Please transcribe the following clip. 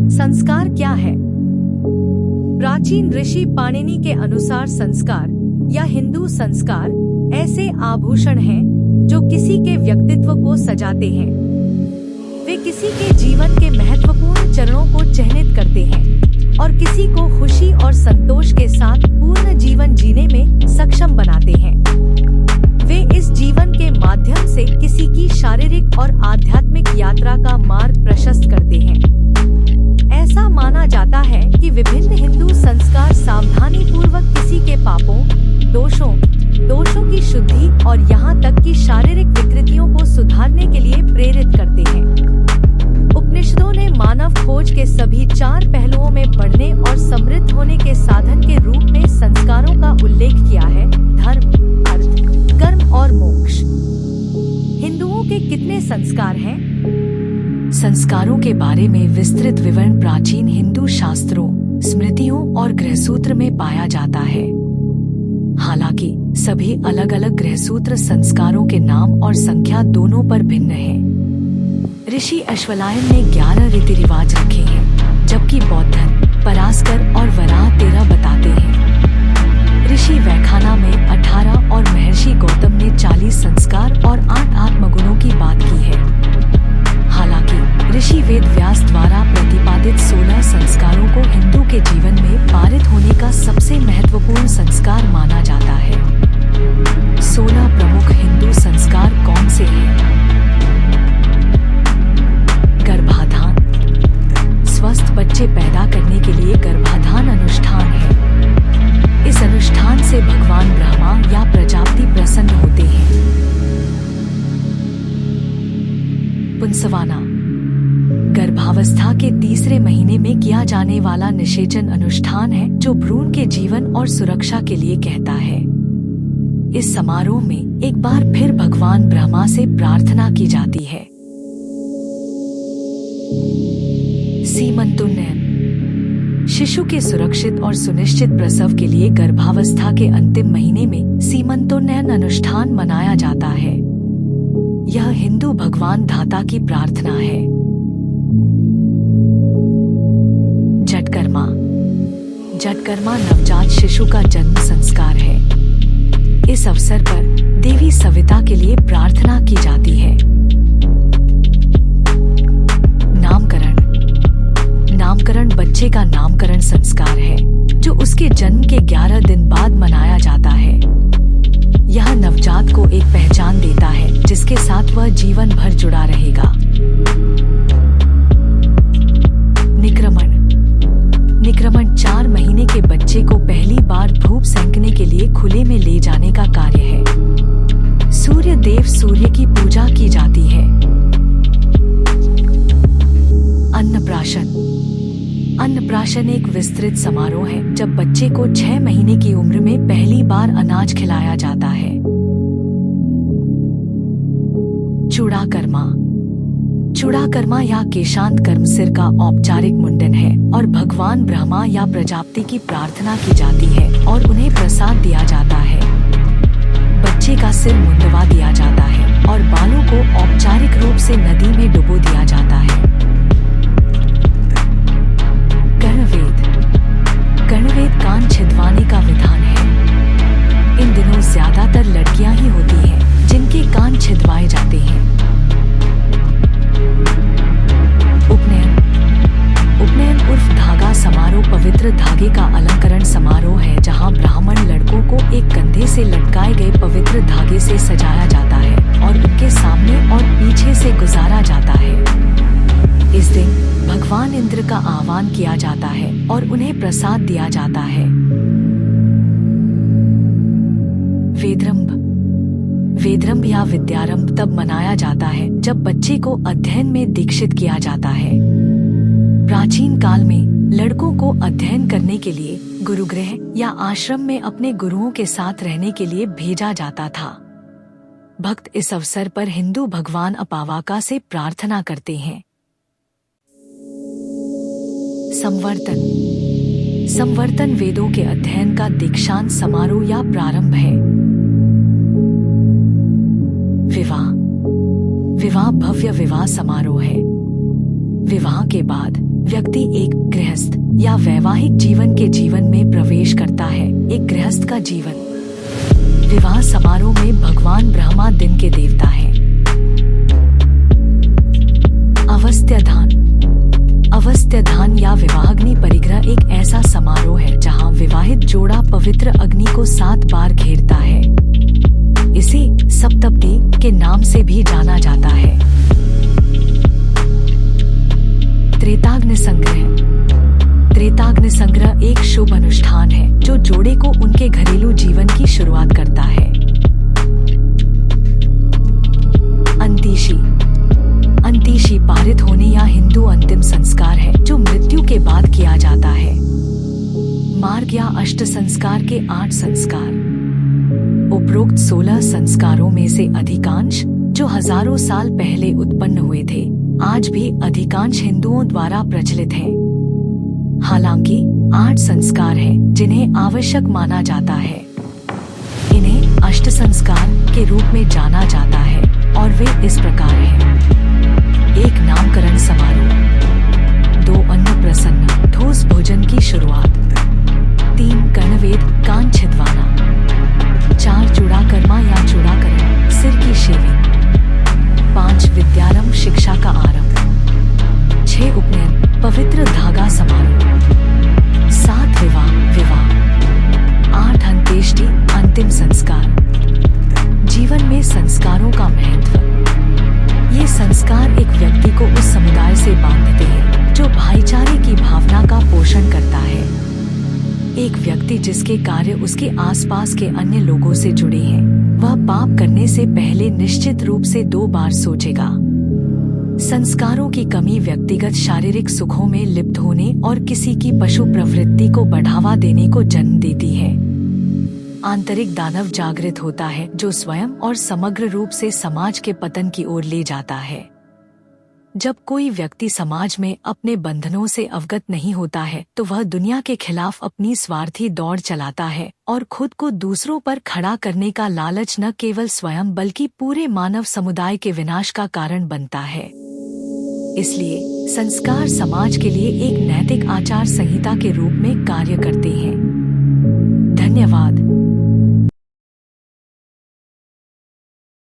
संस्कार क्या है? प्राचीन ऋषि पाणिनि के अनुसार संस्कार या हिंदू संस्कार ऐसे आभूषण हैं जो किसी के व्यक्तित्व को सजाते हैं। वे किसी के जीवन के महत्वपूर्ण चरणों को चिह्नित करते हैं और किसी को खुशी और संतोष के साथ पूर्ण जीवन जीने में सक्षम बनाते हैं। वे इस जीवन के माध्यम से किसी की शारीरिक और आध्यात्मिक यात्रा का मार्ग प्रशस्त करते हैं। ऐसा माना जाता है कि विभिन्न हिंदू संस्कार सावधानी पूर्वक किसी के पापों, दोषों की शुद्धि और यहाँ तक कि शारीरिक विकृतियों को सुधारने के लिए प्रेरित करते हैं। उपनिषदों ने मानव खोज के सभी 4 पहलुओं में बढ़ने और समृद्ध होने के साधन के रूप में संस्कारों का उल्लेख किया है: धर्म, अर्थ, कर्म और मोक्ष। हिंदुओं के कितने संस्कार हैं? संस्कारों के बारे में विस्तृत विवरण प्राचीन हिंदू शास्त्रों, स्मृतियों और गृहसूत्र में पाया जाता है। हालांकि सभी अलग अलग गृहसूत्र संस्कारों के नाम और संख्या दोनों पर भिन्न है। ऋषि अश्वलायन ने 11 रीति रिवाज रखे हैं, जबकि बौद्धन, पराशर और वराह 13 बताते हैं। ऋषि वैखाना में 18 और महर्षि गौतम ने 40 संस्कार और 8 आत्मगुणों की बात की है। हालांकि ऋषि वेद व्यास द्वारा प्रतिपादित 16 संस्कारों को हिंदू के जीवन में पारित होने का सबसे महत्वपूर्ण संस्कार माना जाता है। 16 प्रमुख हिंदू संस्कार कौन से हैं? गर्भाधान। स्वस्थ बच्चे पैदा करने के लिए गर्भाधान अनुष्ठान है। इस अनुष्ठान से भगवान ब्रह्मा या प्रजापति प्रसन्न होते हैं। पुंसवाना। गर्भावस्था के तीसरे महीने में किया जाने वाला निषेचन अनुष्ठान है, जो भ्रूण के जीवन और सुरक्षा के लिए कहता है। इस समारोह में एक बार फिर भगवान ब्रह्मा से प्रार्थना की जाती है। सीमंतोन्नयन। शिशु के सुरक्षित और सुनिश्चित प्रसव के लिए गर्भावस्था के अंतिम महीने में सीमंतोन्नयन अनुष्ठान मनाया जाता है। यह हिंदू भगवान धाता की प्रार्थना है। जटकर्मा। जटकर्मा नवजात शिशु का जन्म संस्कार है। इस अवसर पर देवी सविता के लिए प्रार्थना की जाती है। नामकरण। नामकरण बच्चे का नामकरण संस्कार है, जो उसके जन्म के 11 दिन बाद मनाया जाता है। यह नवजात को एक पहचान देता है, जिसके साथ वह जीवन भर जुड़ा रहेगा। निक्रमण। निक्रमण 4 महीने के बच्चे को पहली बार धूप सेंकने के लिए खुले में ले जाने का कार्य है। सूर्य देव सूर्य की पूजा की जाती है। अन्नप्राशन। अन्नप्राशन एक विस्तृत समारोह है, जब बच्चे को 6 महीने की उम्र में पहली बार अनाज खिलाया जाता है। चूड़ाकर्मा। चूड़ाकर्मा या केशांत कर्म सिर का औपचारिक मुंडन है और भगवान ब्रह्मा या प्रजापति की प्रार्थना की जाती है और उन्हें प्रसाद दिया जाता है। बच्चे का सिर मुंडवा दिया जाता है और बालों को औपचारिक रूप से नदी में डुबो दिया जाता है। कर्णवेद। कर्णवेद कान छिदवाने का विधान है। इन दिनों ज्यादातर लड़कियां ही होती हैं जिनके कान छिदवाए जाते हैं। उपनयन। उपनयन उर्फ धागा समारोह पवित्र धागे का अलंकरण समारोह है, जहां ब्राह्मण लड़कों को एक कंधे से लटकाए गए पवित्र धागे से सजाया जाता है और उनके सामने और पीछे से गुजारा जाता है। इस दिन भगवान इंद्र का आह्वान किया जाता है और उन्हें प्रसाद दिया जाता है। वेदरंभ। वेदरंभ या विद्यारंभ तब मनाया जाता है जब बच्चे को अध्ययन में दीक्षित किया जाता है। प्राचीन काल में लड़कों को अध्ययन करने के लिए गुरुगृह या आश्रम में अपने गुरुओं के साथ रहने के लिए भेजा जाता था। भक्त इस अवसर पर हिंदू भगवान अपावाका से प्रार्थना करते हैं। संवर्तन। संवर्तन वेदों के अध्ययन का दीक्षांत समारोह या प्रारंभ है। विवाह। विवाह भव्य विवाह समारोह है। विवाह के बाद व्यक्ति एक गृहस्थ या वैवाहिक जीवन के जीवन में प्रवेश करता है। एक गृहस्थ का जीवन। विवाह समारोह में भगवान ब्रह्मा दिन के देवता हैं। अवस्थ्यधान। अवस्थ्यधान या विवाहाग्नि परिग्रह एक ऐसा समारोह है जहां विवाहित जोड़ा पवित्र अग्नि को 7 बार घेरता है। इसे सप्तपदी के नाम से भी जाना जाता है। त्रेताग्नि संग्रह। त्रेताग्नि संग्रह एक शुभ अनुष्ठान है जो जोड़े को उनके घरेलू जीवन की शुरुआत करता है। अंतीशी। अंतीशी पारित होने या हिंदू अंतिम संस्कार है जो मृत्यु के बाद किया जाता है। मार्ग या अष्ट संस्कार के 8 संस्कार। उपरोक्त 16 संस्कारों में से अधिकांश जो हजारों साल पहले उत्पन्न हुए थे आज भी अधिकांश हिंदुओं द्वारा प्रचलित हैं। हालांकि 8 संस्कार हैं जिन्हें आवश्यक माना जाता है। इन्हें अष्ट संस्कार के रूप में जाना जाता है और वे इस प्रकार हैं। 1 नामकरण समारोह। 2 अन्नप्रसन्न ठोस भोजन की शुरुआत। 3 कर्णवेद कान छिदवाना। 4 चूड़ाकर्मा या चूड़ाकरण सिर की शेविंग। 5 विद्यारंभ शिक्षा का आरंभ। 6 उपनयन पवित्र धागा समारोह। 7 विवाह विवाह। 8 अंत्येष्टि अंतिम संस्कार। जीवन में संस्कारों का महत्व। ये संस्कार एक व्यक्ति को उस समुदाय से बांधते हैं जो भाईचारे की भावना का पोषण करता है। एक व्यक्ति जिसके कार्य उसके आसपास के अन्य लोगों से जुड़े हैं वह पाप करने से पहले निश्चित रूप से 2 बार सोचेगा। संस्कारों की कमी व्यक्तिगत शारीरिक सुखों में लिप्त होने और किसी की पशु प्रवृत्ति को बढ़ावा देने को जन्म देती है। आंतरिक दानव जागृत होता है जो स्वयं और समग्र रूप से समाज के पतन की ओर ले जाता है। जब कोई व्यक्ति समाज में अपने बंधनों से अवगत नहीं होता है तो वह दुनिया के खिलाफ अपनी स्वार्थी दौड़ चलाता है और खुद को दूसरों पर खड़ा करने का लालच न केवल स्वयं बल्कि पूरे मानव समुदाय के विनाश का कारण बनता है। इसलिए संस्कार समाज के लिए एक नैतिक आचार संहिता के रूप में कार्य करते हैं। धन्यवाद।